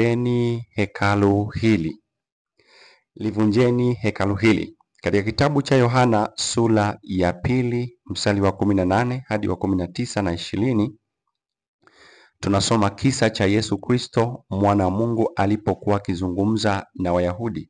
livunjeni hekalu hili. Livunjeni hekalu hili. Katika kitabu cha Yohana sura ya 2 mstari wa 18 hadi wa 19 na 20, tunasoma kisa cha Yesu Kristo mwana wa Mungu alipokuwa akizungumza na Wayahudi.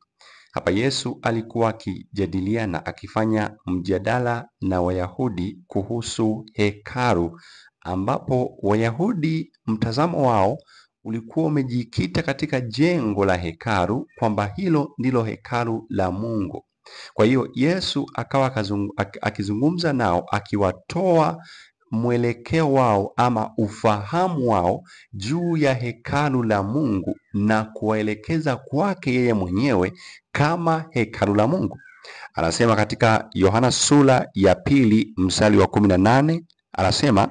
Hapa Yesu alikuwa akijadiliana, akifanya mjadala na Wayahudi kuhusu hekalu, ambapo Wayahudi mtazamo wao ulikuwa umejikita katika jengo la hekalu, kwamba hilo ndilo hekalu la Mungu. Kwa hiyo Yesu akawa akizungumza nao, akiwatoa mwelekeo wao ama ufahamu wao juu ya hekalu la Mungu na kuwaelekeza kwake yeye mwenyewe kama hekalu la Mungu. Anasema katika Yohana sura ya 2 mstari wa 18, anasema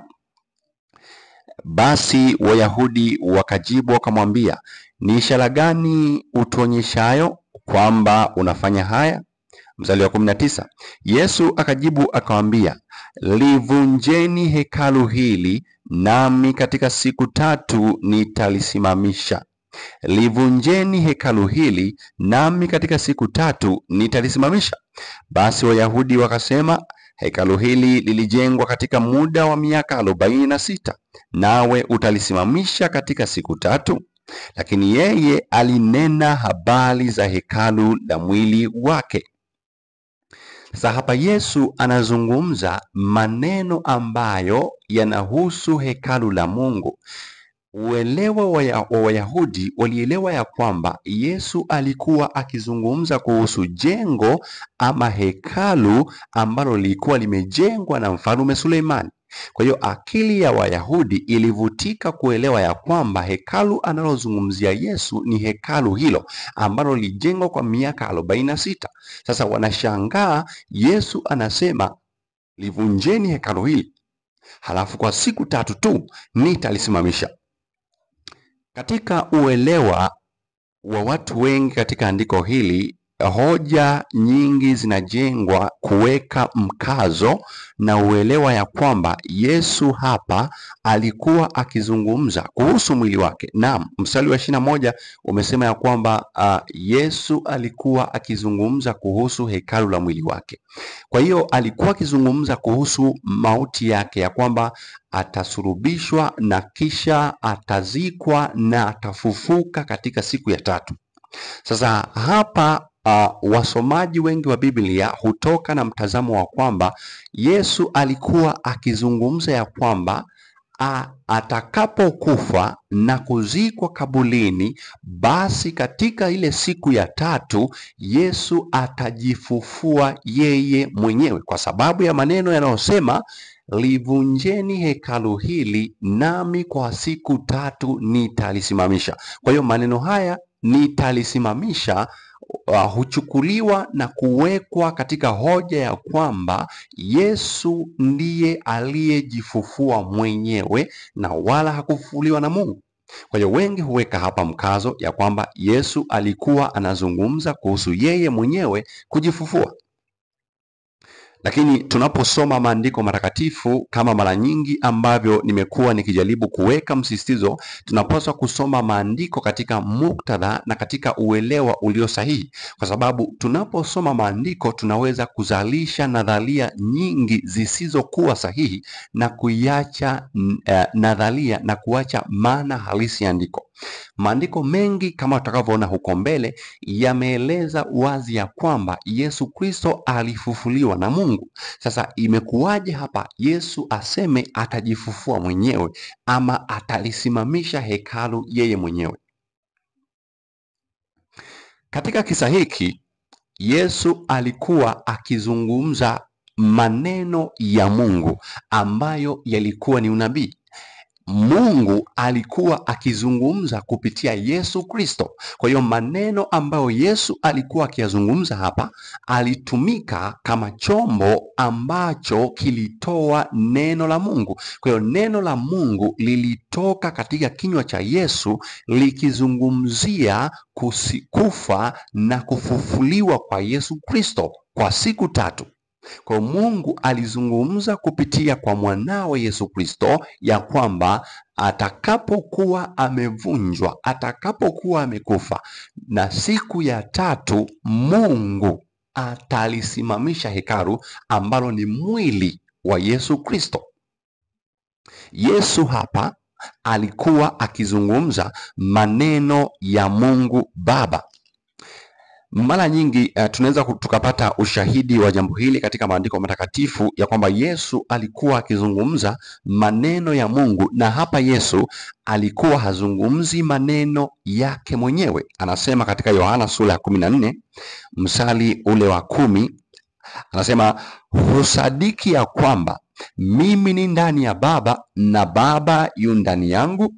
basi Wayahudi wakajibu wakamwambia, ni ishara gani utuonyeshayo kwamba unafanya haya? Mstari wa 19, Yesu akajibu akamwambia, livunjeni hekalu hili, nami katika siku 3 nitalisimamisha. Livunjeni hekalu hili, nami katika siku 3 nitalisimamisha. Basi Wayahudi wakasema, hekalu hili lilijengwa katika muda wa miaka 46, nawe utalisimamisha katika siku 3? Lakini yeye alinena habari za hekalu la mwili wake. Sasa hapa Yesu anazungumza maneno ambayo yanahusu hekalu la Mungu. Uelewa wa Wayahudi walielewa ya kwamba Yesu alikuwa akizungumza kuhusu jengo ama hekalu ambalo lilikuwa limejengwa na Mfalme Suleimani. Kwa hiyo akili ya Wayahudi ilivutika kuelewa ya kwamba hekalu analozungumzia Yesu ni hekalu hilo ambalo lilijengwa kwa miaka 46. Sasa wanashangaa, Yesu anasema livunjeni hekalu hili, halafu kwa siku 3 tu nitalisimamisha. Katika uelewa wa watu wengi katika andiko hili, hoja nyingi zinajengwa kuweka mkazo na uelewa ya kwamba Yesu hapa alikuwa akizungumza kuhusu mwili wake. Naam, mstari wa 21 umesema ya kwamba Yesu alikuwa akizungumza kuhusu hekalu la mwili wake. Kwa hiyo alikuwa akizungumza kuhusu mauti yake, ya kwamba atasulubishwa na kisha atazikwa na atafufuka katika siku ya 3. Sasa hapa wasomaji wengi wa Biblia hutoka na mtazamo wa kwamba Yesu alikuwa akizungumza ya kwamba atakapokufa na kuzikwa kabulini, basi katika ile siku ya 3 Yesu atajifufua yeye mwenyewe, kwa sababu ya maneno yanayosema livunjeni hekalu hili, nami kwa siku 3 nitalisimamisha. Kwa hiyo maneno haya nitalisimamisha huchukuliwa na kuwekwa katika hoja ya kwamba Yesu ndiye aliyejifufua mwenyewe na wala hakufufuliwa na Mungu. Kwa hiyo wengi huweka hapa mkazo ya kwamba Yesu alikuwa anazungumza kuhusu yeye mwenyewe kujifufua. Lakini tunaposoma maandiko matakatifu, kama mara nyingi ambavyo nimekuwa nikijaribu kuweka msisitizo, tunapaswa kusoma maandiko katika muktadha na katika uelewa ulio sahihi, kwa sababu tunaposoma maandiko tunaweza kuzalisha nadharia nyingi zisizokuwa sahihi na kuiacha nadharia na kuacha maana halisi ya andiko. Maandiko mengi kama tutakavyoona huko mbele yameeleza wazi ya kwamba Yesu Kristo alifufuliwa na Mungu. Sasa imekuwaje hapa Yesu aseme atajifufua mwenyewe ama atalisimamisha hekalu yeye mwenyewe? Katika kisa hiki Yesu alikuwa akizungumza maneno ya Mungu ambayo yalikuwa ni unabii. Mungu alikuwa akizungumza kupitia Yesu Kristo. Kwa hiyo maneno ambayo Yesu alikuwa akiyazungumza hapa, alitumika kama chombo ambacho kilitoa neno la Mungu. Kwa hiyo neno la Mungu lilitoka katika kinywa cha Yesu likizungumzia kufa na kufufuliwa kwa Yesu Kristo kwa siku 3. Kwa Mungu alizungumza kupitia kwa mwanawe Yesu Kristo ya kwamba atakapokuwa amevunjwa, atakapokuwa amekufa, na siku ya tatu Mungu atalisimamisha hekalu ambalo ni mwili wa Yesu Kristo. Yesu hapa alikuwa akizungumza maneno ya Mungu Baba. Mara nyingi tunaweza tukapata ushahidi wa jambo hili katika maandiko matakatifu ya kwamba Yesu alikuwa akizungumza maneno ya Mungu, na hapa Yesu alikuwa hazungumzi maneno yake mwenyewe. Anasema katika Yohana sura ya 14 mstari ule wa 10, anasema husadiki ya kwamba mimi ni ndani ya Baba na Baba yu ndani yangu?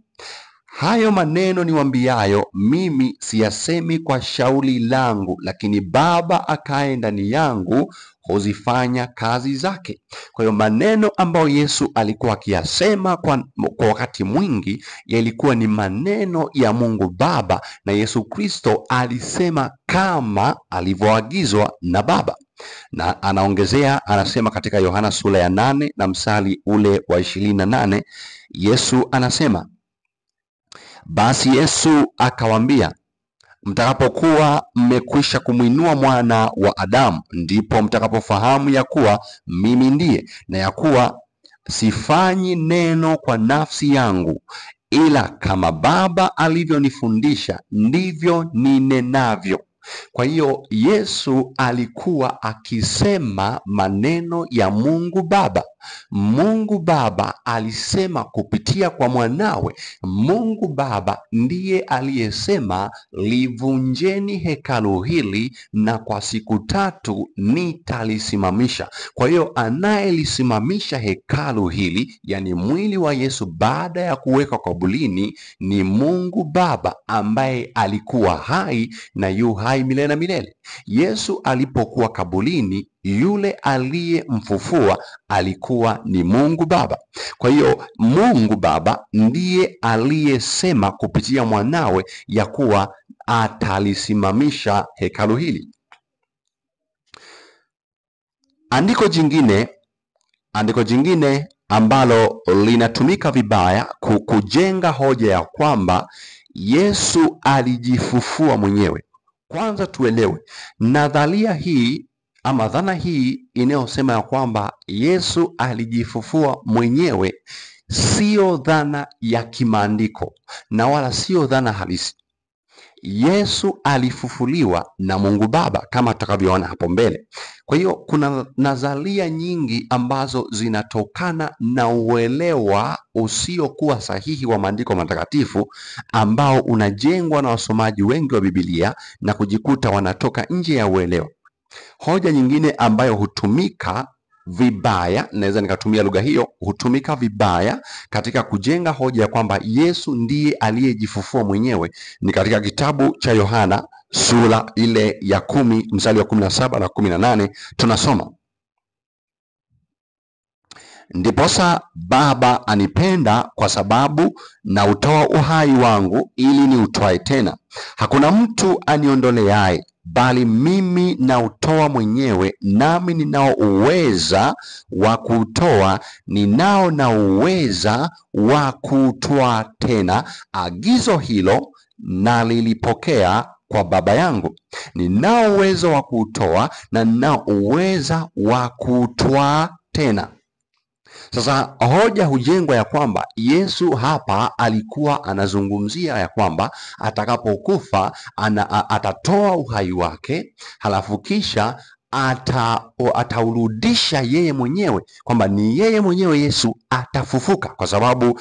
Hayo maneno niwaambiayo mimi siyasemi kwa shauri langu, lakini Baba akae ndani yangu huzifanya kazi zake. Kwa hiyo maneno ambayo Yesu alikuwa akiyasema kwa wakati mwingi yalikuwa ni maneno ya Mungu Baba, na Yesu Kristo alisema kama alivyoagizwa na Baba. Na anaongezea, anasema katika Yohana sura ya 8 na mstari ule wa 28, Yesu anasema, basi Yesu akawaambia, mtakapokuwa mmekwisha kumwinua mwana wa Adamu, ndipo mtakapofahamu ya kuwa mimi ndiye, na ya kuwa sifanyi neno kwa nafsi yangu, ila kama Baba alivyonifundisha ndivyo ninenavyo. Kwa hiyo Yesu alikuwa akisema maneno ya Mungu Baba. Mungu Baba alisema kupitia kwa mwanawe. Mungu Baba ndiye aliyesema, livunjeni hekalu hili na kwa siku tatu nitalisimamisha. Kwa hiyo anayelisimamisha hekalu hili, yani mwili wa Yesu baada ya kuwekwa kaburini, ni Mungu Baba ambaye alikuwa hai na yu hai milele na milele. Yesu alipokuwa kaburini, yule aliyemfufua alikuwa ni Mungu Baba. Kwa hiyo Mungu Baba ndiye aliyesema kupitia mwanawe ya kuwa atalisimamisha hekalu hili. Andiko jingine ambalo linatumika vibaya kujenga hoja ya kwamba Yesu alijifufua mwenyewe. Kwanza tuelewe nadharia hii ama dhana hii inayosema ya kwamba Yesu alijifufua mwenyewe sio dhana ya kimaandiko na wala sio dhana halisi. Yesu alifufuliwa na Mungu Baba kama tutakavyoona hapo mbele. Kwa hiyo kuna nadharia nyingi ambazo zinatokana na uelewa usiokuwa sahihi wa maandiko matakatifu ambao unajengwa na wasomaji wengi wa Biblia na kujikuta wanatoka nje ya uelewa. Hoja nyingine ambayo hutumika vibaya, naweza nikatumia lugha hiyo, hutumika vibaya katika kujenga hoja ya kwamba Yesu ndiye aliyejifufua mwenyewe ni katika kitabu cha Yohana sura ile ya 10 mstari wa 17 na 18. Tunasoma, ndiposa Baba anipenda kwa sababu na utoa uhai wangu ili ni utwae tena. Hakuna mtu aniondoleaye, bali mimi nautoa mwenyewe, nami ninao uweza wa kutoa, ninao na uweza wa kutwaa tena. Agizo hilo nalilipokea kwa Baba yangu. Ninao uwezo wa kutoa na ninao uweza wa kutwaa tena. Sasa hoja hujengwa ya kwamba Yesu hapa alikuwa anazungumzia ya kwamba atakapokufa atatoa uhai wake, halafu kisha ataurudisha yeye mwenyewe, kwamba ni yeye mwenyewe Yesu atafufuka. Kwa sababu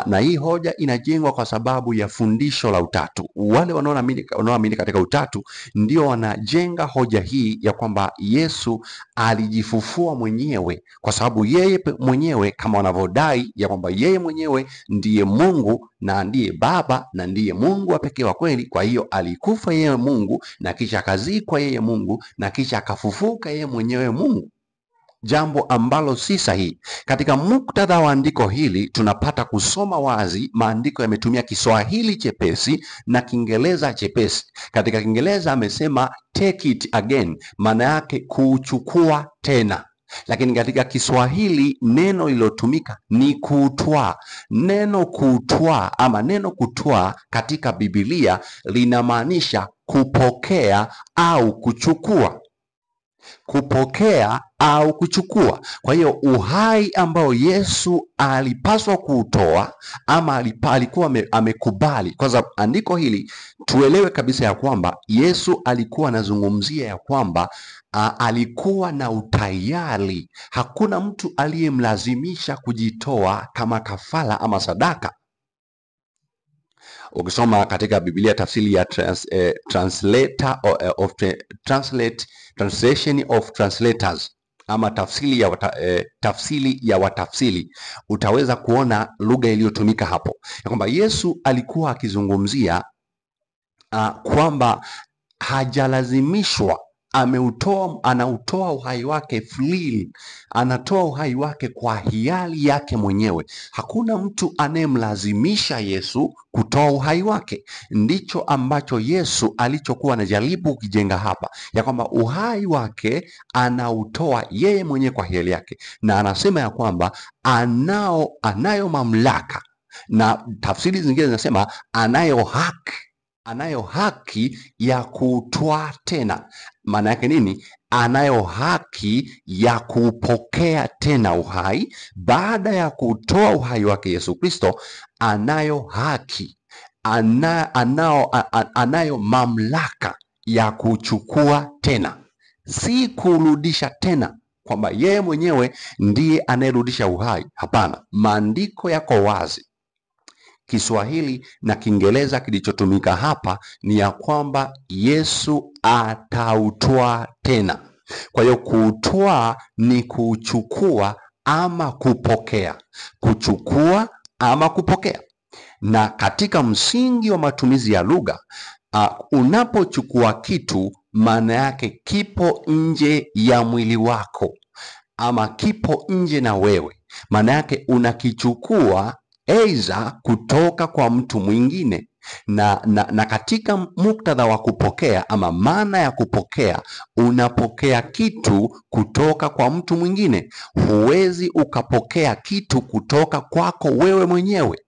na hii hoja inajengwa kwa sababu ya fundisho la utatu. Wale wanaoamini katika utatu ndio wanajenga hoja hii ya kwamba Yesu alijifufua mwenyewe, kwa sababu yeye mwenyewe kama wanavyodai ya kwamba yeye mwenyewe ndiye Mungu na ndiye Baba na ndiye Mungu wa pekee wa kweli. Kwa hiyo alikufa yeye Mungu na kisha akazikwa yeye Mungu na kisha akafufuka yeye mwenyewe Mungu, jambo ambalo si sahihi. Katika muktadha wa andiko hili tunapata kusoma wazi maandiko yametumia Kiswahili chepesi na Kiingereza chepesi. Katika Kiingereza amesema take it again, maana yake kuchukua tena. lakini katika Kiswahili neno lilotumika ni kutwaa. Neno kutwaa ama neno kutwaa katika Biblia linamaanisha kupokea au kuchukua. Kupokea au kuchukua. Kwa hiyo uhai ambao Yesu alipaswa kuutoa ama alikuwa amekubali. Kwa sababu andiko hili tuelewe kabisa ya kwamba Yesu alikuwa anazungumzia ya kwamba alikuwa na utayari. Hakuna mtu aliyemlazimisha kujitoa kama kafara ama sadaka. Ukisoma katika Biblia tafsiri ya Translation of Translators ama tafsiri ya watafsiri, utaweza kuona lugha iliyotumika hapo ya kwamba Yesu alikuwa akizungumzia kwamba hajalazimishwa, anautoa uhai wake freely, anatoa uhai wake kwa hiari yake mwenyewe. Hakuna mtu anayemlazimisha Yesu kutoa uhai wake. Ndicho ambacho Yesu alichokuwa anajaribu kujenga hapa, ya kwamba uhai wake anautoa yeye mwenyewe kwa hiari yake, na anasema ya kwamba anayo mamlaka, na tafsiri zingine zinasema anayo haki ya kutwaa tena. Maana yake nini? Anayo haki ya kupokea tena uhai baada ya kutoa uhai wake Yesu Kristo. Anayo haki, anayo mamlaka ya kuchukua tena, si kurudisha tena, kwamba yeye mwenyewe ndiye anayerudisha uhai. Hapana, maandiko yako wazi. Kiswahili na Kiingereza kilichotumika hapa ni ya kwamba Yesu atautoa tena. Kwa hiyo kuutwaa ni kuchukua ama kupokea. Kuchukua ama kupokea. Na katika msingi wa matumizi ya lugha, unapochukua kitu, maana yake kipo nje ya mwili wako ama kipo nje na wewe. Maana yake unakichukua aidha kutoka kwa mtu mwingine, na katika muktadha wa kupokea ama maana ya kupokea, unapokea kitu kutoka kwa mtu mwingine. Huwezi ukapokea kitu kutoka kwako wewe mwenyewe.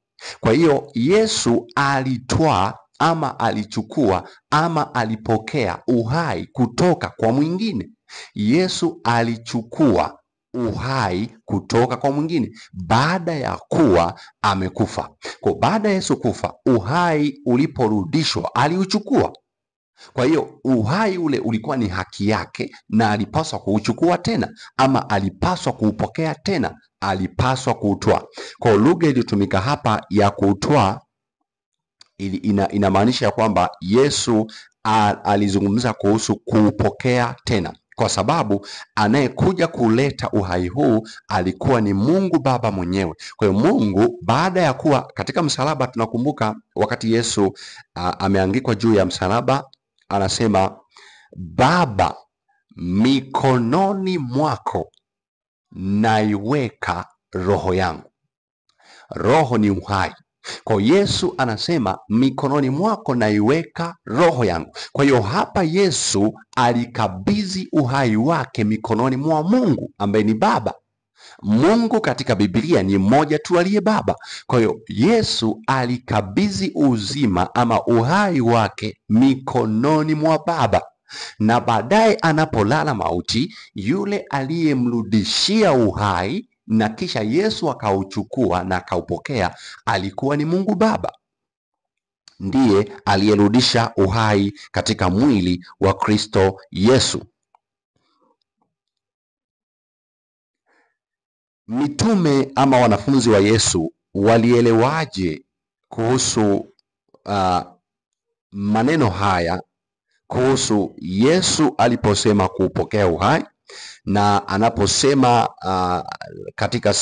Kwa hiyo Yesu alitwaa ama alichukua ama alipokea uhai kutoka kwa mwingine. Yesu alichukua uhai kutoka kwa mwingine baada ya kuwa amekufa. Kwa baada ya Yesu kufa, uhai uliporudishwa aliuchukua. Kwa hiyo uhai ule ulikuwa ni haki yake na alipaswa kuuchukua tena, ama alipaswa kuupokea tena, alipaswa kuutwaa. Kwa lugha iliyotumika hapa ya kuutwaa inamaanisha ya kwamba Yesu alizungumza kuhusu kuupokea tena, kwa sababu anayekuja kuleta uhai huu alikuwa ni Mungu Baba mwenyewe. Kwa hiyo Mungu, baada ya kuwa katika msalaba, tunakumbuka wakati Yesu ameangikwa juu ya msalaba, anasema, Baba, mikononi mwako naiweka roho yangu. Roho ni uhai. Kwa Yesu anasema mikononi mwako naiweka roho yangu. Kwa hiyo hapa Yesu alikabidhi uhai wake mikononi mwa Mungu ambaye ni Baba. Mungu katika Biblia ni mmoja tu aliye Baba. Kwa hiyo Yesu alikabidhi uzima ama uhai wake mikononi mwa Baba, na baadaye anapolala mauti, yule aliyemrudishia uhai na kisha Yesu akauchukua na akaupokea alikuwa ni Mungu Baba. Ndiye aliyerudisha uhai katika mwili wa Kristo Yesu. Mitume ama wanafunzi wa Yesu walielewaje kuhusu maneno haya, kuhusu Yesu aliposema kuupokea uhai na anaposema katika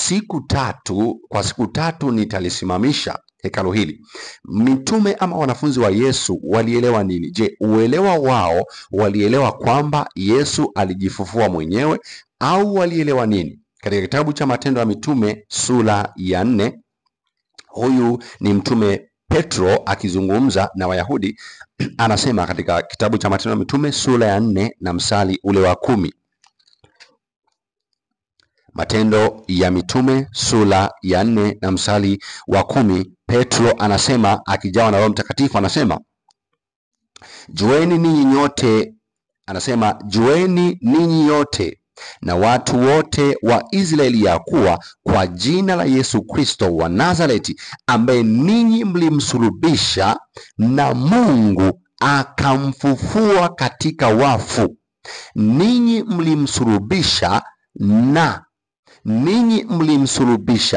kwa siku tatu nitalisimamisha hekalu hili? Mitume ama wanafunzi wa Yesu walielewa nini? Je, uelewa wao walielewa kwamba Yesu alijifufua mwenyewe au walielewa nini? Katika kitabu cha Matendo ya Mitume sura ya 4, huyu ni mtume Petro akizungumza na Wayahudi, anasema katika kitabu cha Matendo ya Mitume sura ya 4 na mstari ule wa 10, Matendo ya Mitume sura ya 4 na mstari wa 10, Petro anasema akijawa na Roho Mtakatifu, anasema jueni ninyi nyote na watu wote wa Israeli ya kuwa kwa jina la Yesu Kristo wa Nazareti, ambaye ninyi mlimsulubisha na Mungu akamfufua katika wafu. Ninyi mlimsulubisha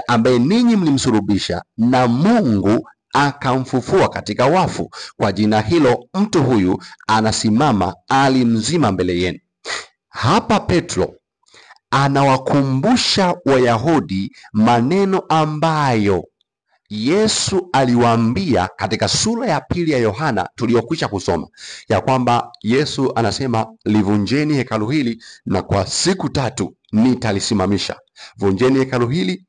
ambaye ninyi mlimsulubisha na Mungu akamfufua katika wafu. Kwa jina hilo mtu huyu anasimama ali mzima mbele yenu. Hapa Petro anawakumbusha Wayahudi maneno ambayo Yesu aliwaambia katika sura ya 2 ya Yohana tuliyokwisha kusoma, ya kwamba Yesu anasema livunjeni hekalu hili na kwa siku 3 nitalisimamisha. Vunjeni hekalu hili,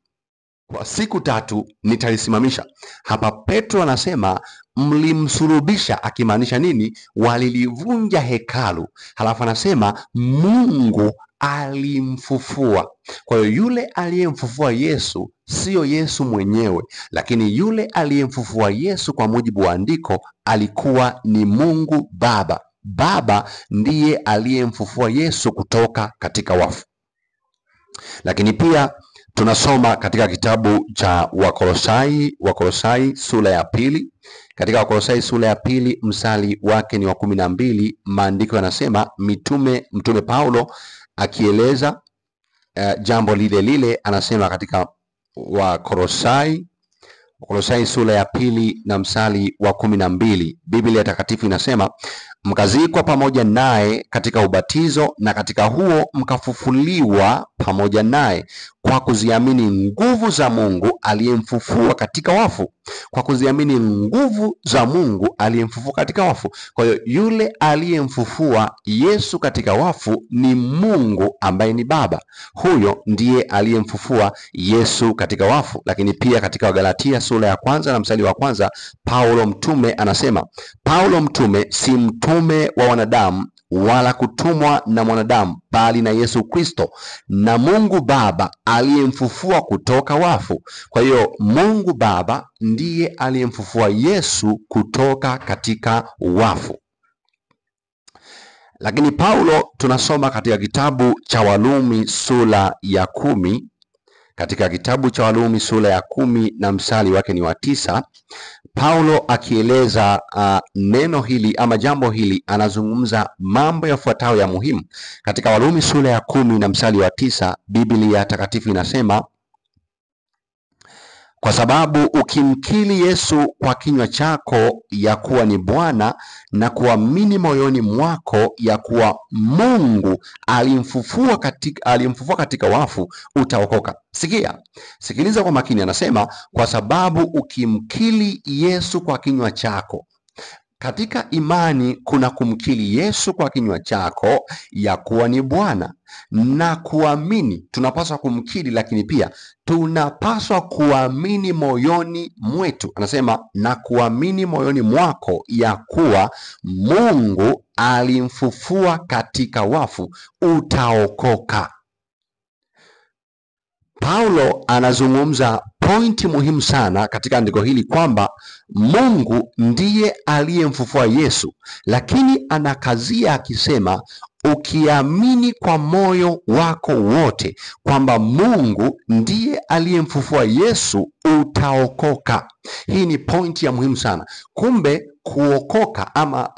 kwa siku 3 nitalisimamisha. Hapa Petro anasema mlimsulubisha, akimaanisha nini? Walilivunja hekalu, halafu anasema Mungu alimfufua. Kwa hiyo yule aliyemfufua Yesu siyo Yesu mwenyewe, lakini yule aliyemfufua Yesu kwa mujibu wa andiko alikuwa ni Mungu Baba. Baba ndiye aliyemfufua Yesu kutoka katika wafu. Lakini pia tunasoma katika kitabu cha Wakolosai sura ya 2. Katika Wakolosai sura ya 2 mstari wake ni wa 12, maandiko yanasema mtume Paulo akieleza jambo lile anasema katika Wakolosai sura ya 2 na mstari wa 12, Biblia takatifu inasema mkazikwa pamoja naye katika ubatizo, na katika huo mkafufuliwa pamoja naye kwa kuziamini nguvu za Mungu aliyemfufua katika wafu. Kwa kuziamini nguvu za Mungu aliyemfufua katika wafu. Kwa hiyo yule aliyemfufua Yesu katika wafu ni Mungu ambaye ni Baba. Huyo ndiye aliyemfufua Yesu katika wafu. Lakini pia katika Wagalatia sura ya 1 na mstari wa 1, Paulo mtume anasema, Paulo mtume si mtume wa wanadamu wala kutumwa na mwanadamu, bali na Yesu Kristo na Mungu Baba aliyemfufua kutoka wafu. Kwa hiyo Mungu Baba ndiye aliyemfufua Yesu kutoka katika wafu. Lakini Paulo tunasoma katika kitabu cha Warumi sura ya 10. Katika kitabu cha Warumi sura ya 10 na mstari wake ni wa 9, Paulo akieleza neno hili ama jambo hili, anazungumza mambo yafuatayo ya muhimu. Katika Warumi sura ya 10 na mstari wa 9, Biblia takatifu inasema, kwa sababu ukimkiri Yesu kwa kinywa chako ya kuwa ni Bwana na kuamini moyoni mwako ya kuwa Mungu alimfufua katika wafu utaokoka. Sikiliza kwa makini, anasema kwa sababu ukimkiri Yesu kwa kinywa chako. Katika imani kuna kumkiri Yesu kwa kinywa chako ya kuwa ni Bwana na kuamini. Tunapaswa kumkiri, lakini pia tunapaswa kuamini moyoni mwetu. Anasema na kuamini moyoni mwako ya kuwa Mungu alimfufua katika wafu utaokoka. Paulo anazungumza pointi muhimu sana katika andiko hili kwamba Mungu ndiye aliyemfufua Yesu, lakini anakazia akisema ukiamini kwa moyo wako wote kwamba Mungu ndiye aliyemfufua Yesu utaokoka. Hii ni pointi ya muhimu sana. Kumbe kuokoka ama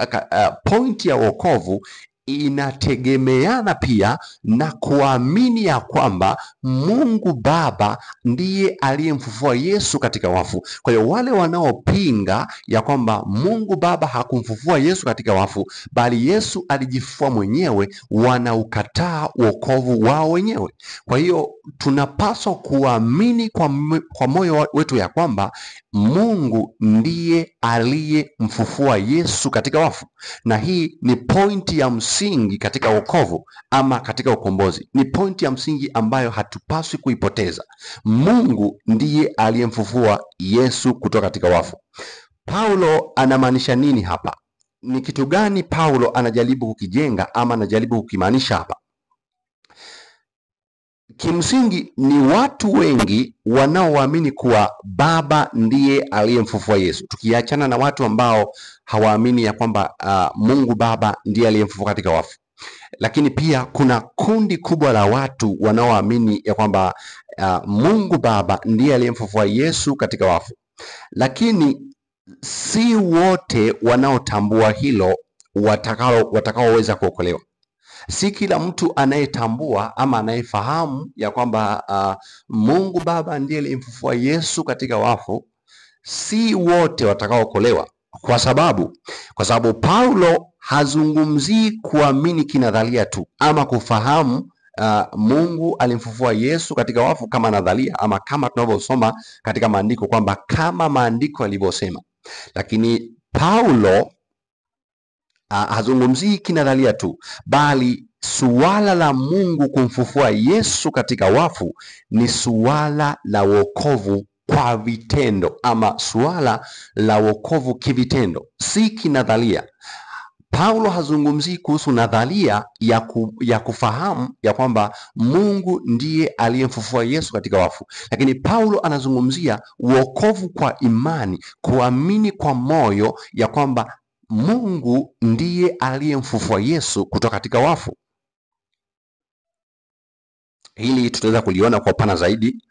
pointi ya wokovu inategemeana pia na kuamini ya kwamba Mungu Baba ndiye aliyemfufua Yesu katika wafu. Kwa hiyo wale wanaopinga ya kwamba Mungu Baba hakumfufua Yesu katika wafu, bali Yesu alijifufua mwenyewe, wanaukataa wokovu wao wenyewe. Kwa hiyo tunapaswa kuamini kwa moyo wetu ya kwamba Mungu ndiye aliyemfufua Yesu katika wafu. Na hii ni pointi ya msingi katika wokovu ama katika ukombozi. Ni pointi ya msingi ambayo hatupaswi kuipoteza. Mungu ndiye aliyemfufua Yesu kutoka katika wafu. Paulo anamaanisha nini hapa? Ni kitu gani Paulo anajaribu kukijenga ama anajaribu kukimaanisha hapa? Kimsingi ni watu wengi wanaoamini kuwa Baba ndiye aliyemfufua Yesu, tukiachana na watu ambao hawaamini ya kwamba Mungu Baba ndiye aliyemfufua katika wafu. Lakini pia kuna kundi kubwa la watu wanaoamini ya kwamba Mungu Baba ndiye aliyemfufua Yesu katika wafu, lakini si wote wanaotambua hilo watakaoweza kuokolewa. Si kila mtu anayetambua ama anayefahamu ya kwamba Mungu Baba ndiye aliyemfufua Yesu katika wafu, si wote watakaookolewa, kwa sababu Paulo hazungumzii kuamini kinadharia tu ama kufahamu Mungu alimfufua Yesu katika wafu kama nadharia ama kama tunavyosoma katika maandiko kwamba kama maandiko yalivyosema. Lakini Paulo hazungumzii kinadharia tu, bali suala la Mungu kumfufua Yesu katika wafu ni suala la wokovu kwa vitendo, ama suala la wokovu kivitendo, si kinadharia. Paulo hazungumzii kuhusu nadharia ya kufahamu ya kwamba Mungu ndiye aliyemfufua Yesu katika wafu, lakini Paulo anazungumzia wokovu kwa imani, kuamini kwa moyo ya kwamba Mungu ndiye aliyemfufua Yesu kutoka katika wafu. Hili tutaweza kuliona kwa upana zaidi.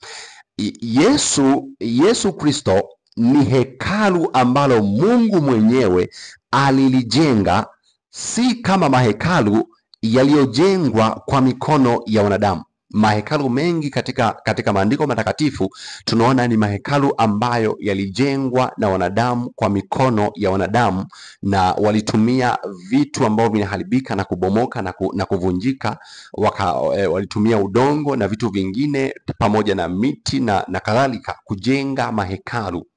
Yesu Kristo ni hekalu ambalo Mungu mwenyewe alilijenga, si kama mahekalu yaliyojengwa kwa mikono ya wanadamu. Mahekalu mengi katika maandiko matakatifu tunaona ni mahekalu ambayo yalijengwa na wanadamu kwa mikono ya wanadamu, na walitumia vitu ambavyo vinaharibika na kubomoka na kuvunjika. Walitumia udongo na vitu vingine pamoja na miti na kadhalika kujenga mahekalu.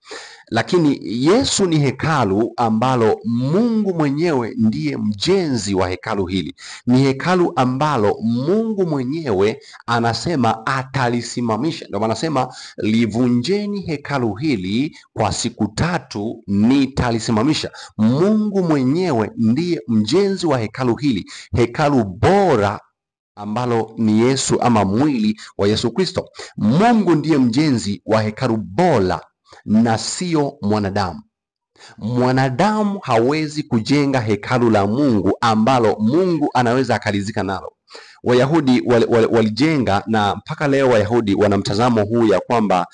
Lakini Yesu ni hekalu ambalo Mungu mwenyewe ndiye mjenzi wa hekalu hili. Ni hekalu ambalo Mungu mwenyewe anasema atalisimamisha. Ndio maana anasema livunjeni hekalu hili kwa siku 3 nitalisimamisha. Mungu mwenyewe ndiye mjenzi wa hekalu hili, hekalu bora ambalo ni Yesu ama mwili wa Yesu Kristo. Mungu ndiye mjenzi wa hekalu bora na sio mwanadamu. Mwanadamu hawezi kujenga hekalu la Mungu ambalo Mungu anaweza akalizika nalo. Wayahudi walijenga, na mpaka leo Wayahudi wana mtazamo huu ya kwamba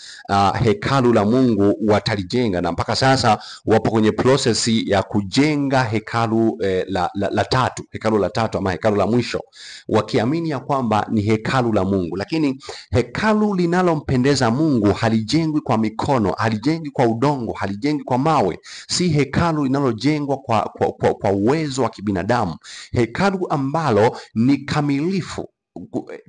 hekalu la Mungu watalijenga, na mpaka sasa wapo kwenye prosesi ya kujenga hekalu la tatu, hekalu la tatu ama hekalu la mwisho, wakiamini ya kwamba ni hekalu la Mungu. Lakini hekalu linalompendeza Mungu halijengwi kwa mikono, halijengwi kwa udongo, halijengwi kwa mawe. Si hekalu linalojengwa kwa uwezo wa kibinadamu, hekalu ambalo ni kamilifu.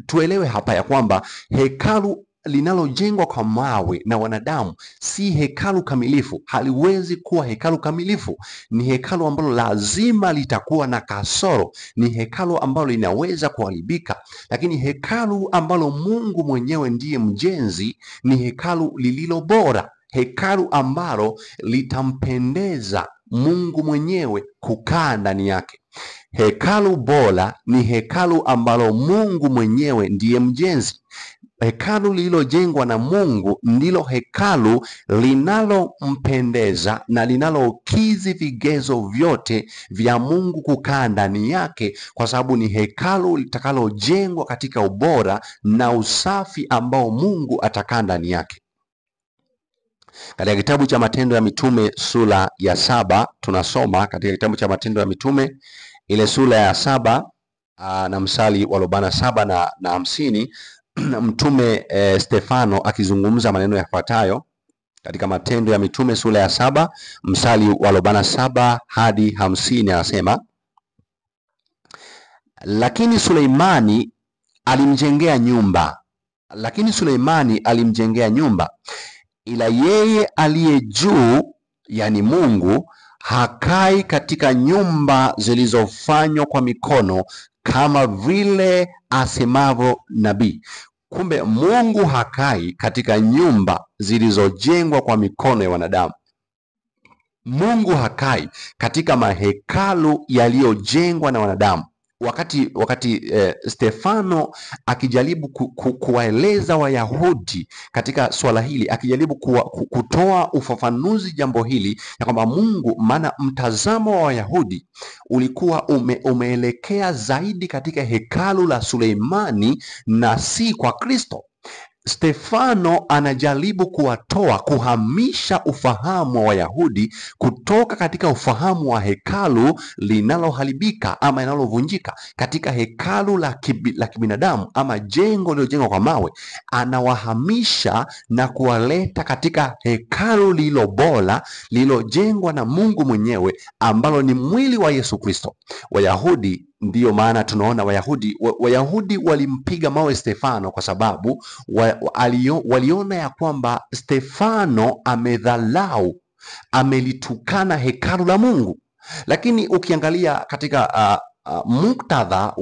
Tuelewe hapa ya kwamba hekalu linalojengwa kwa mawe na wanadamu si hekalu kamilifu, haliwezi kuwa hekalu kamilifu. Ni hekalu ambalo lazima litakuwa na kasoro, ni hekalu ambalo linaweza kuharibika. Lakini hekalu ambalo Mungu mwenyewe ndiye mjenzi ni hekalu lililo bora, hekalu ambalo litampendeza Mungu mwenyewe kukaa ndani yake. Hekalu bora ni hekalu ambalo Mungu mwenyewe ndiye mjenzi. Hekalu lililojengwa na Mungu ndilo hekalu linalompendeza na linalokidhi vigezo vyote vya Mungu kukaa ndani yake, kwa sababu ni hekalu litakalojengwa katika ubora na usafi ambao Mungu atakaa ndani yake. Katika kitabu cha Matendo ya Mitume sura ya 7 tunasoma katika kitabu cha Matendo ya Mitume ile sura ya 7 na mstari wa 47 na 50, Mtume Stefano akizungumza maneno yafuatayo katika Matendo ya Mitume sura ya 7 mstari wa 47 hadi 50, anasema: Lakini Suleimani alimjengea nyumba, ila yeye aliye juu, yani Mungu, hakai katika nyumba zilizofanywa kwa mikono, kama vile asemavyo nabii. Kumbe Mungu hakai katika nyumba zilizojengwa kwa mikono ya wanadamu. Mungu hakai katika mahekalu yaliyojengwa na wanadamu. wakati Stefano akijaribu kuwaeleza Wayahudi katika swala hili, akijaribu kutoa ufafanuzi jambo hili ya kwamba Mungu, maana mtazamo wa Wayahudi ulikuwa umeelekea zaidi katika hekalu la Suleimani na si kwa Kristo. Stefano anajaribu kuhamisha ufahamu wa Wayahudi kutoka katika ufahamu wa hekalu linaloharibika ama linalovunjika katika hekalu la kibinadamu ama jengo lililojengwa kwa mawe. Anawahamisha na kuwaleta katika hekalu lililo bora, lililojengwa na Mungu mwenyewe, ambalo ni mwili wa Yesu Kristo. Wayahudi, ndiyo maana tunaona Wayahudi walimpiga mawe Stefano kwa sababu waliona ya kwamba Stefano amedhalau, amelitukana hekalu la Mungu. Lakini ukiangalia katika muktadha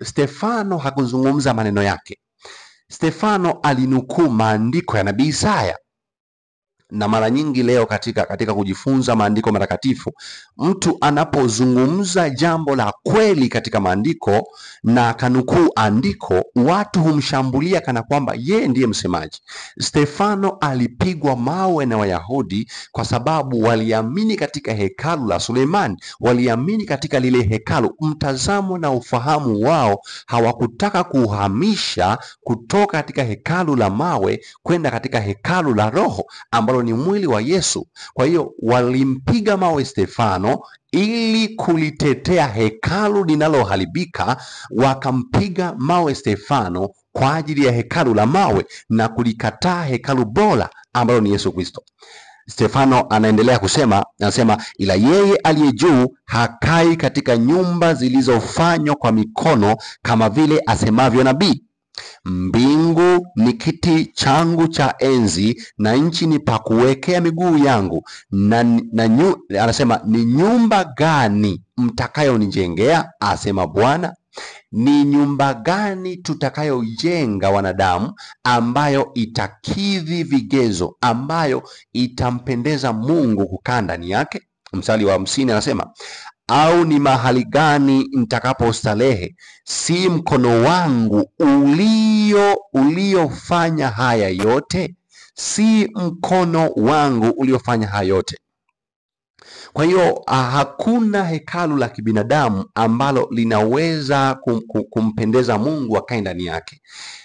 Stefano hakuzungumza maneno yake. Stefano alinukuu maandiko ya nabii Isaya. Na mara nyingi leo katika kujifunza maandiko matakatifu, mtu anapozungumza jambo la kweli katika maandiko na kanukuu andiko, watu humshambulia kana kwamba yeye ndiye msemaji. Stefano alipigwa mawe na Wayahudi kwa sababu waliamini katika hekalu la Suleimani, waliamini katika lile hekalu. Mtazamo na ufahamu wao hawakutaka kuhamisha kutoka katika hekalu la mawe kwenda katika hekalu la roho ambalo ni mwili wa Yesu. Kwa hiyo walimpiga mawe Stefano ili kulitetea hekalu linaloharibika. Wakampiga mawe Stefano kwa ajili ya hekalu la mawe na kulikataa hekalu bora ambalo ni Yesu Kristo. Stefano anaendelea anasema, ila yeye aliye juu hakai katika nyumba zilizofanywa kwa mikono, kama vile asemavyo nabii, mbingu ni kiti changu cha enzi na nchi ni pa kuwekea miguu yangu. Anasema, ni nyumba gani mtakayonijengea, asema Bwana? Ni nyumba gani tutakayojenga wanadamu, ambayo itakidhi vigezo, ambayo itampendeza Mungu kukaa ndani yake? Mstari wa 50 anasema, au ni mahali gani nitakapostarehe? Si mkono wangu uliofanya haya yote? Si mkono wangu uliofanya haya yote? Kwa hiyo hakuna hekalu la kibinadamu ambalo linaweza kumpendeza Mungu akae ndani yake.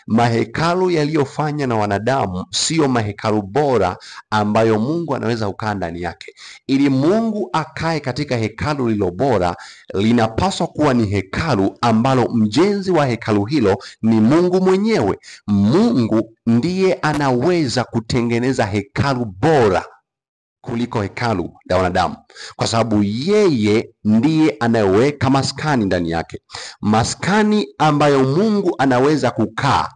Mahekalu yaliyofanya na wanadamu sio mahekalu bora ambayo Mungu anaweza kukaa ndani yake. Ili Mungu akae katika hekalu lilo bora, linapaswa kuwa ni hekalu ambalo mjenzi wa hekalu hilo ni Mungu mwenyewe. Mungu ndiye anaweza kutengeneza hekalu bora kuliko hekalu la wanadamu, kwa sababu yeye ndiye anayeweka maskani ndani yake. Maskani ambayo Mungu anaweza kukaa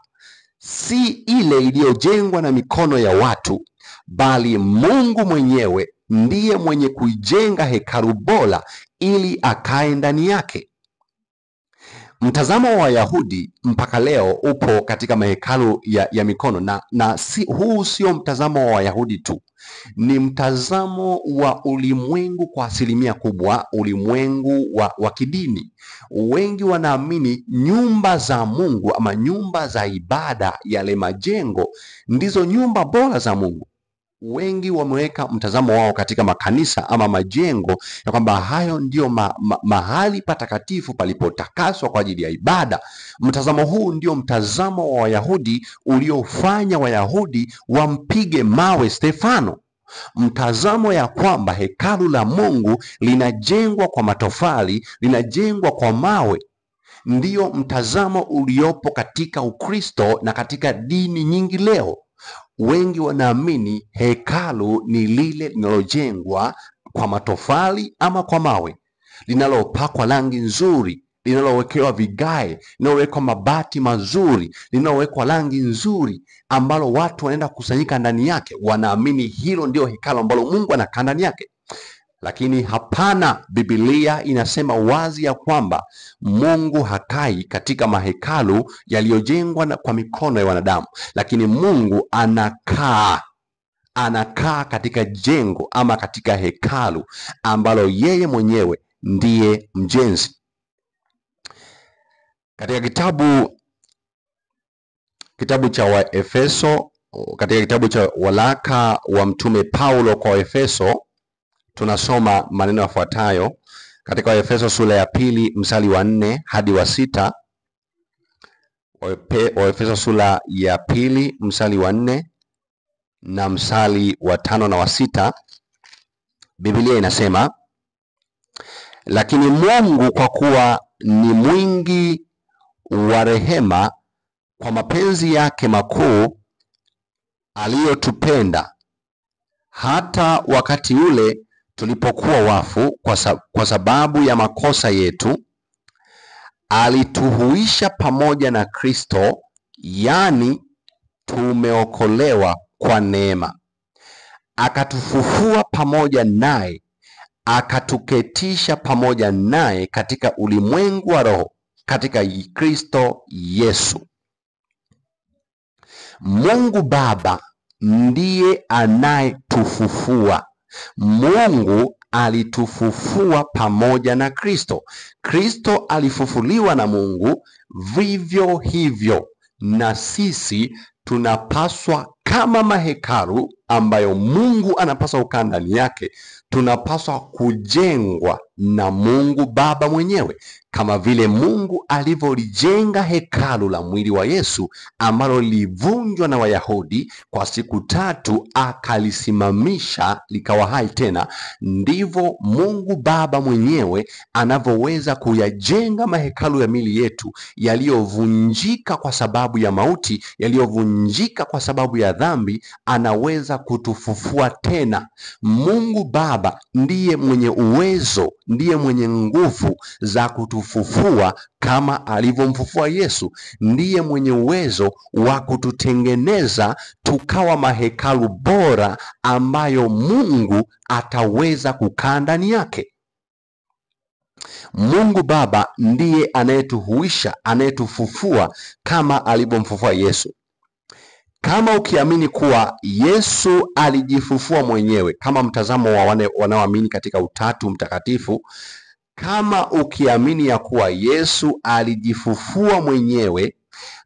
si ile iliyojengwa na mikono ya watu, bali Mungu mwenyewe ndiye mwenye kuijenga hekalu bora ili akae ndani yake. Mtazamo wa Wayahudi mpaka leo upo katika mahekalu ya mikono, na huu sio mtazamo wa Wayahudi tu, ni mtazamo wa ulimwengu kwa asilimia kubwa, ulimwengu wa kidini. Wengi wanaamini nyumba za Mungu ama nyumba za ibada, yale majengo, ndizo nyumba bora za Mungu. Wengi wameweka mtazamo wao katika makanisa ama majengo ya kwamba hayo ndio mahali patakatifu palipotakaswa kwa ajili ya ibada. Mtazamo huu ndio mtazamo wa Wayahudi uliofanya Wayahudi wampige mawe Stefano. Mtazamo ya kwamba hekalu la Mungu linajengwa kwa matofali, linajengwa kwa mawe, ndio mtazamo uliopo katika Ukristo na katika dini nyingi leo. Wengi wanaamini hekalu ni lile linalojengwa kwa matofali ama kwa mawe, linalopakwa rangi nzuri, linalowekewa vigae, linalowekwa mabati mazuri, linalowekwa rangi nzuri, ambalo watu wanaenda kukusanyika ndani yake. Wanaamini hilo ndio hekalu ambalo Mungu anakaa ndani yake. Lakini hapana, Biblia inasema wazi ya kwamba Mungu hakai katika mahekalu yaliyojengwa kwa mikono ya wanadamu, lakini Mungu anakaa katika jengo ama katika hekalu ambalo yeye mwenyewe ndiye mjenzi. Katika kitabu cha Waefeso, katika kitabu cha walaka wa mtume Paulo kwa Waefeso, tunasoma maneno yafuatayo katika Waefeso sura ya 2 mstari wa 4 hadi wa 6. Waefeso sura ya 2 mstari wa 4 na mstari wa 5 na wa 6. Biblia inasema, lakini Mungu kwa kuwa ni mwingi wa rehema, kwa mapenzi yake makuu aliyotupenda, hata wakati ule tulipokuwa wafu kwa sababu ya makosa yetu, alituhuisha pamoja na Kristo, yani tumeokolewa kwa neema. Akatufufua pamoja naye, akatuketisha pamoja naye katika ulimwengu wa roho, katika Kristo Yesu. Mungu Baba ndiye anayetufufua. Mungu alitufufua pamoja na Kristo. Kristo alifufuliwa na Mungu, vivyo hivyo na sisi tunapaswa kama mahekalu ambayo Mungu anapaswa kukaa ndani yake, tunapaswa kujengwa na Mungu Baba mwenyewe, kama vile Mungu alivyolijenga hekalu la mwili wa Yesu ambalo lilivunjwa na Wayahudi kwa siku 3, akalisimamisha likawa hai tena. Ndivyo Mungu Baba mwenyewe anavyoweza kuyajenga mahekalu ya miili yetu yaliyovunjika kwa sababu ya mauti, yaliyovunjika kwa sababu ya dhambi. Anaweza kutufufua tena. Mungu Baba ndiye mwenye uwezo, ndiye mwenye nguvu za kutufufua kama alivyomfufua Yesu. Ndiye mwenye uwezo wa kututengeneza tukawa mahekalu bora ambayo Mungu ataweza kukaa ndani yake. Mungu Baba ndiye anayetuhuisha, anayetufufua kama alivyomfufua Yesu. Kama ukiamini kuwa Yesu alijifufua mwenyewe, kama mtazamo wa wanaoamini katika Utatu Mtakatifu, kama ukiamini ya kuwa Yesu alijifufua mwenyewe,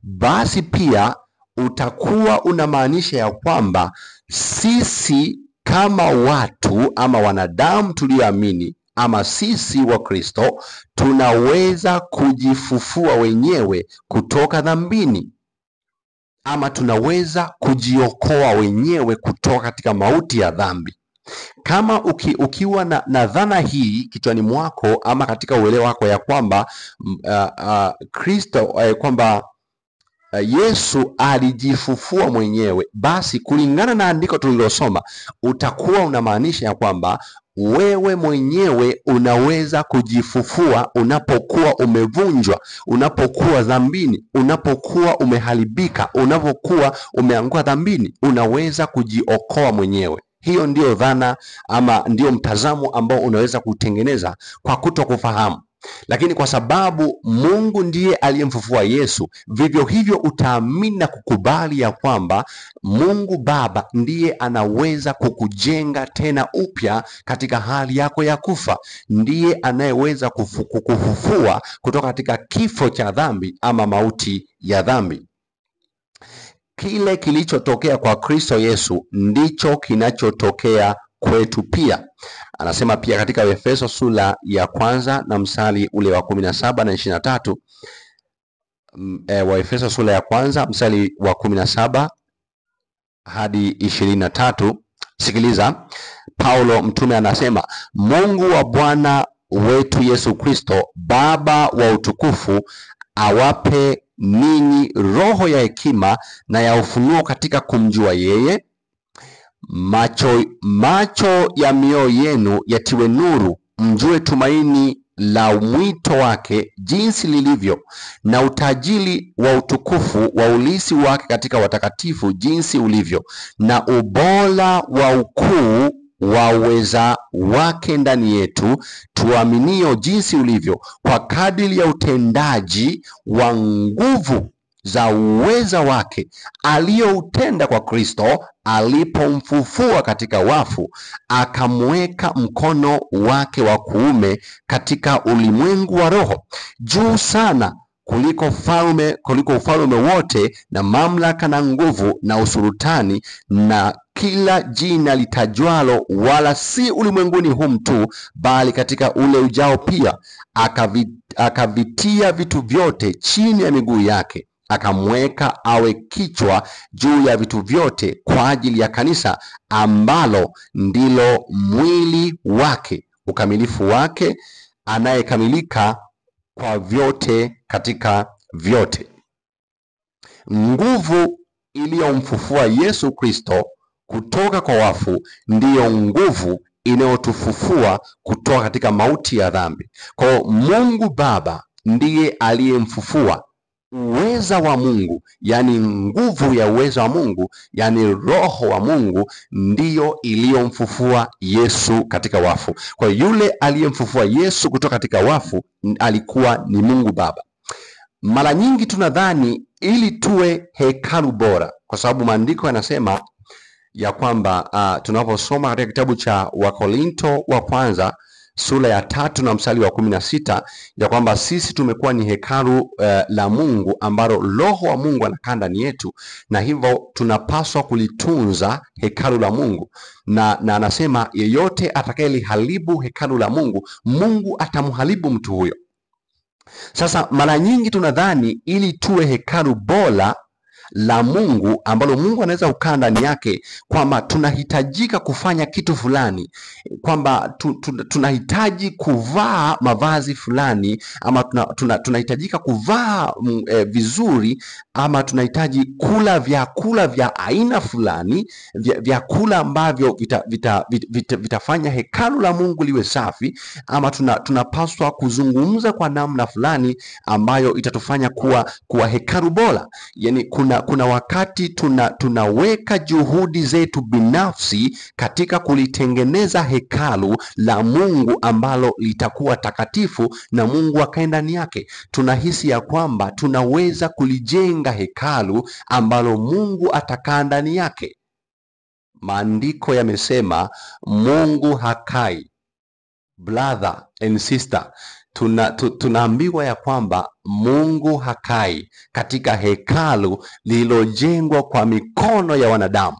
basi pia utakuwa unamaanisha ya kwamba sisi kama watu ama wanadamu tulioamini, ama sisi wa Kristo, tunaweza kujifufua wenyewe kutoka dhambini, ama tunaweza kujiokoa wenyewe kutoka katika mauti ya dhambi. Kama ukiwa na dhana hii kichwani mwako ama katika uelewa wako ya kwamba Kristo kwamba Yesu alijifufua mwenyewe, basi kulingana na andiko tulilosoma utakuwa unamaanisha ya kwamba wewe mwenyewe unaweza kujifufua unapokuwa umevunjwa, unapokuwa dhambini, unapokuwa umeharibika, unapokuwa umeanguka dhambini, unaweza kujiokoa mwenyewe. Hiyo ndio dhana ama ndio mtazamo ambao unaweza kutengeneza kwa kutokufahamu. Lakini kwa sababu Mungu ndiye aliyemfufua Yesu, vivyo hivyo utaamini na kukubali ya kwamba Mungu Baba ndiye anaweza kukujenga tena upya katika hali yako ya kufa. Ndiye anayeweza kukufufua kutoka katika kifo cha dhambi ama mauti ya dhambi. Kile kilichotokea kwa Kristo Yesu ndicho kinachotokea kwetu pia. Anasema pia katika Efeso sura ya 1 na mstari ule wa 17 na 23. Waefeso sura ya 1 mstari wa 17 hadi 23. Sikiliza, Paulo mtume anasema, Mungu wa Bwana wetu Yesu Kristo, Baba wa utukufu, awape ninyi roho ya hekima na ya ufunuo katika kumjua yeye. Macho ya mioyo yenu yatiwe nuru, mjue tumaini la mwito wake jinsi lilivyo, na utajiri wa utukufu wa ulisi wake katika watakatifu jinsi ulivyo, na ubora wa ukuu wa uweza wake ndani yetu tuaminio jinsi ulivyo, kwa kadiri ya utendaji wa nguvu za uweza wake aliyoutenda kwa Kristo alipomfufua katika wafu, akamweka mkono wake wa kuume katika ulimwengu wa roho, juu sana kuliko ufalme wote na mamlaka na nguvu na usultani na kila jina litajwalo, wala si ulimwenguni humu tu, bali katika ule ujao pia. Akavitia vitu vyote chini ya miguu yake, akamweka awe kichwa juu ya vitu vyote kwa ajili ya kanisa, ambalo ndilo mwili wake, ukamilifu wake, anayekamilika kwa vyote katika vyote. Nguvu iliyomfufua Yesu Kristo kutoka kwa wafu ndiyo nguvu inayotufufua kutoka katika mauti ya dhambi. Kwa Mungu Baba ndiye aliyemfufua. Uweza wa Mungu, yani nguvu ya uweza wa Mungu, yani roho wa Mungu, ndiyo iliyomfufua Yesu katika wafu. Kwa yule aliyemfufua Yesu kutoka katika wafu alikuwa ni Mungu Baba. Mara nyingi tunadhani ili tuwe hekalu bora, kwa sababu maandiko yanasema ya kwamba tunaposoma katika kitabu cha Wakorinto wa kwanza sura ya 3 na mstari wa 16 ya kwamba sisi tumekuwa ni hekalu la Mungu ambalo roho wa Mungu anakaa ndani yetu, na hivyo tunapaswa kulitunza hekalu la Mungu, na anasema yeyote atakayeliharibu hekalu la Mungu, Mungu atamharibu mtu huyo. Sasa mara nyingi tunadhani ili tuwe hekalu bora la Mungu ambalo Mungu anaweza kukaa ndani yake, kwamba tunahitajika kufanya kitu fulani, kwamba tunahitaji kuvaa mavazi fulani, ama tunahitajika kuvaa vizuri, ama tunahitaji kula vyakula vya aina fulani, vyakula ambavyo vitafanya hekalu la Mungu liwe safi, ama tunapaswa kuzungumza kwa namna fulani ambayo itatufanya kuwa hekalu bora. Yani kuna wakati tunaweka juhudi zetu binafsi katika kulitengeneza hekalu la Mungu ambalo litakuwa takatifu na Mungu akae ndani yake. Tunahisi ya kwamba tunaweza kulijenga hekalu ambalo Mungu atakaa ndani yake. Maandiko yamesema Mungu hakai. Brother and sister, tunaambiwa ya kwamba Mungu hakai katika hekalu lililojengwa kwa mikono ya wanadamu.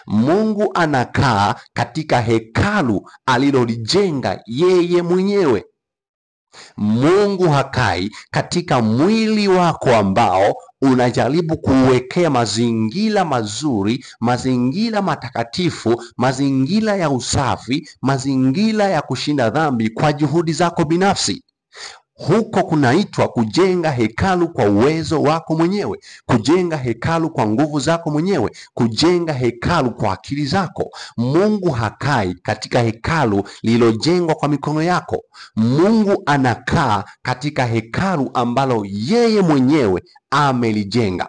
Mungu anakaa katika hekalu alilolijenga yeye mwenyewe. Mungu hakai katika mwili wako ambao unajaribu kuwekea mazingira mazuri, mazingira matakatifu, mazingira ya usafi, mazingira ya kushinda dhambi kwa juhudi zako binafsi. Huko kunaitwa kujenga hekalu kwa uwezo wako mwenyewe, kujenga hekalu kwa nguvu zako mwenyewe, kujenga hekalu kwa akili zako. Mungu hakai katika hekalu lililojengwa kwa mikono yako. Mungu anakaa katika hekalu ambalo yeye mwenyewe amelijenga.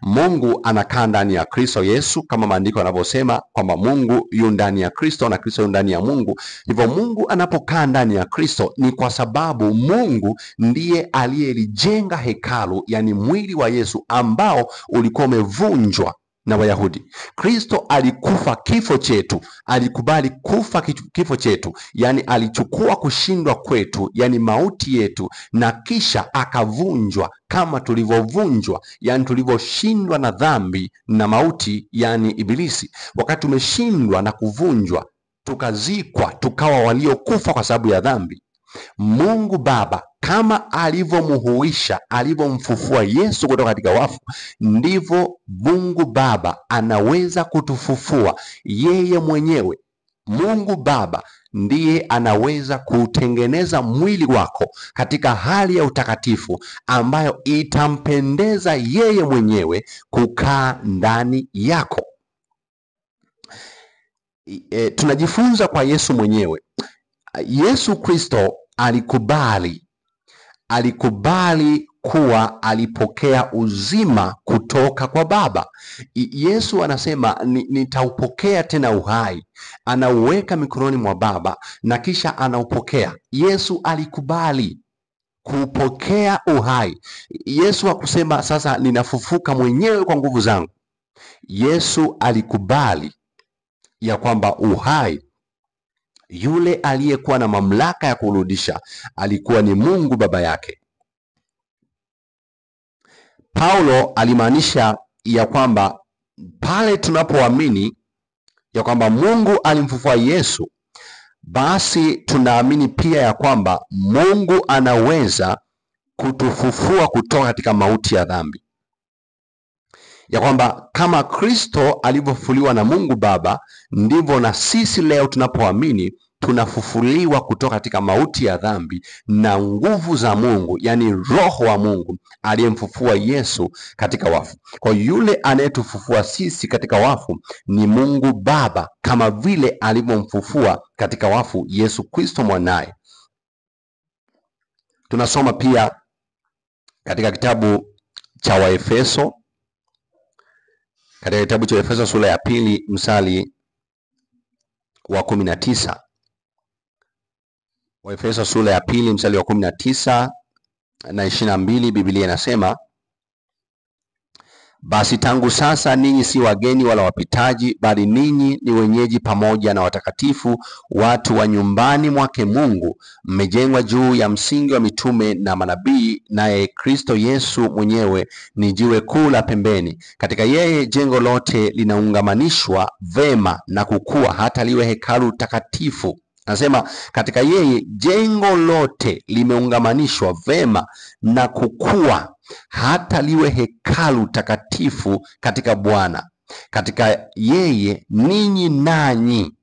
Mungu anakaa ndani ya Kristo Yesu, kama maandiko yanavyosema kwamba Mungu yu ndani ya Kristo na Kristo yu ndani ya Mungu. Hivyo Mungu anapokaa ndani ya Kristo ni kwa sababu Mungu ndiye aliyelijenga hekalu, yani mwili wa Yesu ambao ulikuwa umevunjwa na Wayahudi. Kristo alikufa kifo chetu, alikubali kufa kifo chetu, yani alichukua kushindwa kwetu, yani mauti yetu, na kisha akavunjwa kama tulivyovunjwa, yani tulivyoshindwa na dhambi na mauti, yani Ibilisi. Wakati tumeshindwa na kuvunjwa, tukazikwa, tukawa waliokufa kwa sababu ya dhambi, Mungu Baba kama alivyomhuisha, alivyomfufua Yesu kutoka katika wafu, ndivyo Mungu Baba anaweza kutufufua yeye mwenyewe. Mungu Baba ndiye anaweza kutengeneza mwili wako katika hali ya utakatifu ambayo itampendeza yeye mwenyewe kukaa ndani yako. Tunajifunza kwa Yesu mwenyewe. Yesu Kristo alikubali kuwa alipokea uzima kutoka kwa Baba. Yesu anasema nitaupokea tena uhai, anauweka mikononi mwa Baba na kisha anaupokea. Yesu alikubali kupokea uhai. Yesu hakusema sasa ninafufuka mwenyewe kwa nguvu zangu. Yesu alikubali ya kwamba uhai, yule aliyekuwa na mamlaka ya kurudisha, alikuwa ni Mungu Baba yake. Paulo alimaanisha ya kwamba pale tunapoamini ya kwamba Mungu alimfufua Yesu, basi tunaamini pia ya kwamba Mungu anaweza kutufufua kutoka katika mauti ya dhambi. Ya kwamba kama Kristo alivyofufuliwa na Mungu Baba, ndivyo na sisi leo tunapoamini tunafufuliwa kutoka katika mauti ya dhambi na nguvu za Mungu, yani Roho wa Mungu aliyemfufua Yesu katika wafu. Kwa yule anayetufufua sisi katika wafu ni Mungu Baba, kama vile alivyomfufua katika wafu Yesu Kristo mwanaye. Tunasoma pia katika kitabu cha Waefeso, katika kitabu cha Efeso sura ya 2 mstari wa 19. Waefeso sura ya 2 mstari wa 19 na 22, Biblia inasema, basi tangu sasa ninyi si wageni wala wapitaji, bali ninyi ni wenyeji pamoja na watakatifu, watu wa nyumbani mwake Mungu, mmejengwa juu ya msingi wa mitume na manabii, naye Kristo Yesu mwenyewe ni jiwe kuu la pembeni. Katika yeye jengo lote linaungamanishwa vema na kukua hata liwe hekalu takatifu. Anasema katika yeye jengo lote limeungamanishwa vema na kukua hata liwe hekalu takatifu katika Bwana. Katika yeye ninyi nanyi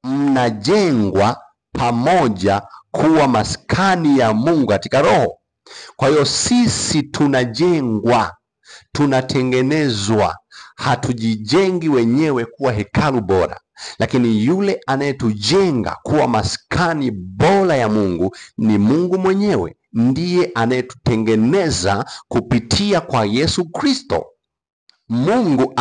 mnajengwa pamoja kuwa maskani ya Mungu katika Roho. Kwa hiyo sisi tunajengwa, tunatengenezwa. Hatujijengi wenyewe kuwa hekalu bora, lakini yule anayetujenga kuwa maskani bora ya Mungu ni Mungu mwenyewe. Ndiye anayetutengeneza kupitia kwa Yesu Kristo. Mungu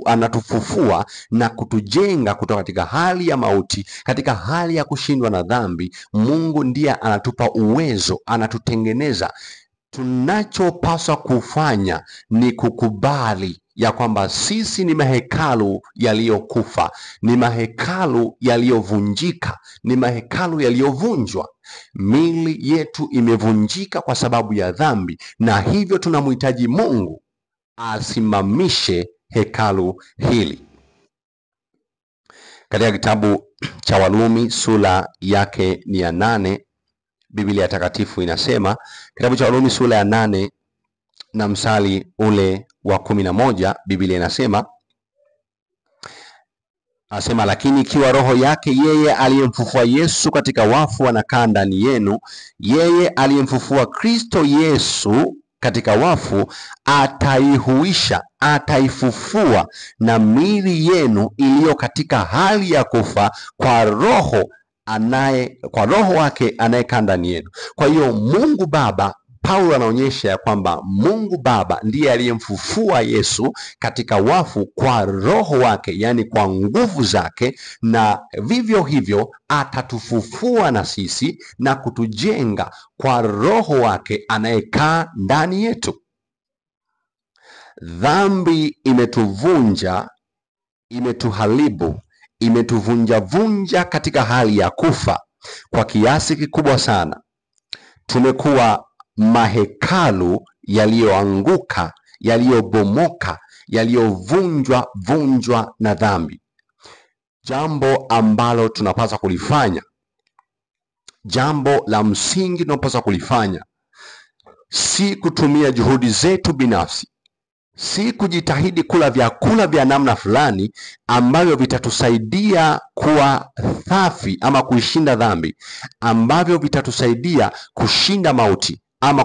anatufufua na kutujenga kutoka katika hali ya mauti, katika hali ya kushindwa na dhambi. Mungu ndiye anatupa uwezo, anatutengeneza. Tunachopaswa kufanya ni kukubali ya kwamba sisi ni mahekalu yaliyokufa, ni mahekalu yaliyovunjika, ni mahekalu yaliyovunjwa. Mili yetu imevunjika kwa sababu ya dhambi, na hivyo tunamhitaji Mungu asimamishe hekalu hili. Katika kitabu cha Warumi sura yake ni ya 8, Biblia takatifu inasema, kitabu cha Warumi sura ya 8 na mstari ule wa 11, Biblia inasema, lakini ikiwa roho yake yeye aliyemfufua Yesu katika wafu anakaa ndani yenu, yeye aliyemfufua Kristo Yesu katika wafu ataihuisha, ataifufua na miili yenu iliyo katika hali ya kufa kwa roho wake anayekaa ndani yenu. Kwa hiyo Mungu Baba, Paulo anaonyesha ya kwamba Mungu Baba ndiye aliyemfufua Yesu katika wafu kwa roho wake, yani kwa nguvu zake, na vivyo hivyo atatufufua na sisi na kutujenga kwa roho wake anayekaa ndani yetu. Dhambi imetuvunja, imetuharibu, imetuvunja katika hali ya kufa kwa kiasi kikubwa sana. Tumekuwa mahekalu yaliyoanguka, yaliyobomoka, yaliyovunjwa na dhambi. Jambo ambalo tunapaswa kulifanya, jambo la msingi tunapaswa kulifanya, si kutumia juhudi zetu binafsi, si kujitahidi kula vyakula vya namna fulani ambavyo vitatusaidia kuwa safi ama kuishinda dhambi, ambavyo vitatusaidia kushinda mauti, ama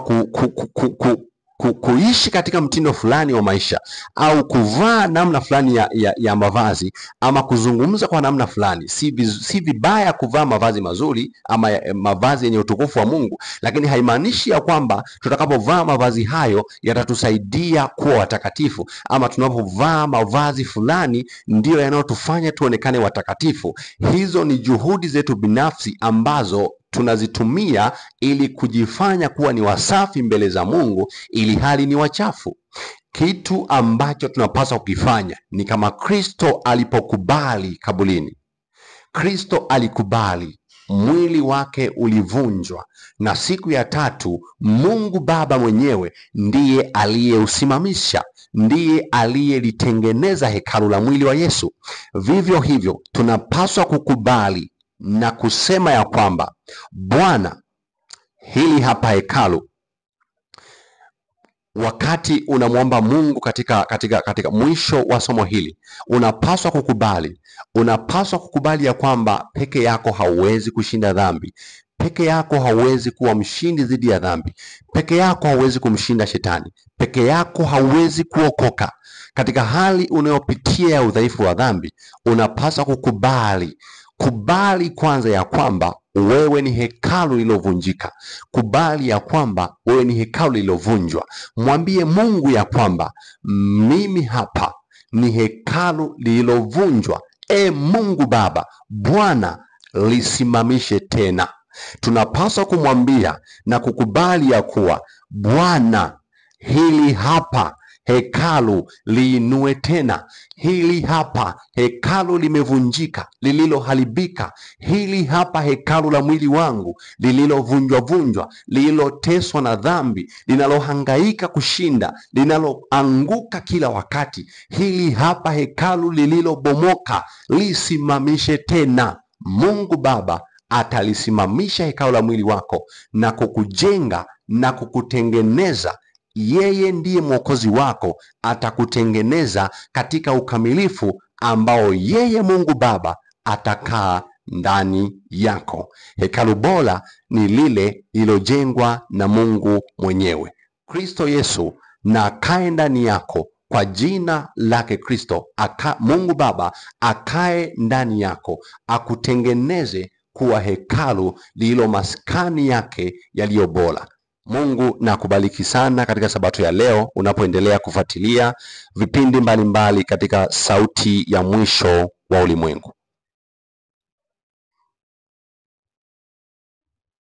kuishi katika mtindo fulani wa maisha, au kuvaa namna fulani ya mavazi, ama kuzungumza kwa namna fulani. Si vibaya kuvaa mavazi mazuri ama mavazi yenye utukufu wa Mungu, lakini haimaanishi ya kwamba tutakapovaa mavazi hayo yatatusaidia kuwa watakatifu, ama tunapovaa mavazi fulani ndiyo yanayotufanya tuonekane watakatifu. Hizo ni juhudi zetu binafsi ambazo tunazitumia ili kujifanya kuwa ni wasafi mbele za Mungu, ili hali ni wachafu. Kitu ambacho tunapaswa kukifanya ni kama Kristo alipokubali kaburini. Kristo alikubali, mwili wake ulivunjwa, na siku ya tatu Mungu Baba mwenyewe ndiye aliyeusimamisha, ndiye aliyelitengeneza hekalu la mwili wa Yesu. Vivyo hivyo tunapaswa kukubali na kusema ya kwamba Bwana, hili hapa hekalu. Wakati unamwomba Mungu katika mwisho wa somo hili, unapaswa kukubali ya kwamba peke yako hauwezi kushinda dhambi. Peke yako hauwezi kuwa mshindi dhidi ya dhambi. Peke yako hauwezi kumshinda shetani. Peke yako hauwezi kuokoka. Katika hali unayopitia ya udhaifu wa dhambi, unapaswa kubali kwanza ya kwamba wewe ni hekalu lililovunjika. Kubali ya kwamba wewe ni hekalu lililovunjwa. Mwambie Mungu ya kwamba mimi hapa ni hekalu lililovunjwa. Mungu Baba, Bwana, lisimamishe tena. Tunapaswa kumwambia na kukubali ya kuwa Bwana, hili hapa hekalu liinue tena. Hili hapa hekalu limevunjika, lililoharibika. Hili hapa hekalu la mwili wangu lililovunjwa, lililoteswa na dhambi, linalohangaika kushinda, linaloanguka kila wakati. Hili hapa hekalu lililobomoka, lisimamishe tena. Mungu Baba atalisimamisha hekalu la mwili wako na kukujenga na kukutengeneza. Yeye ndiye Mwokozi wako, atakutengeneza katika ukamilifu ambao yeye Mungu Baba atakaa ndani yako. Hekalu bora ni lile lililojengwa na Mungu mwenyewe, Kristo Yesu, na akae ndani yako kwa jina lake Kristo. Mungu Baba akae ndani yako, akutengeneze kuwa hekalu lililo maskani yake yaliyo bora. Mungu na kubariki sana katika sabato ya leo, unapoendelea kufuatilia vipindi mbalimbali katika Sauti ya Mwisho wa Ulimwengu.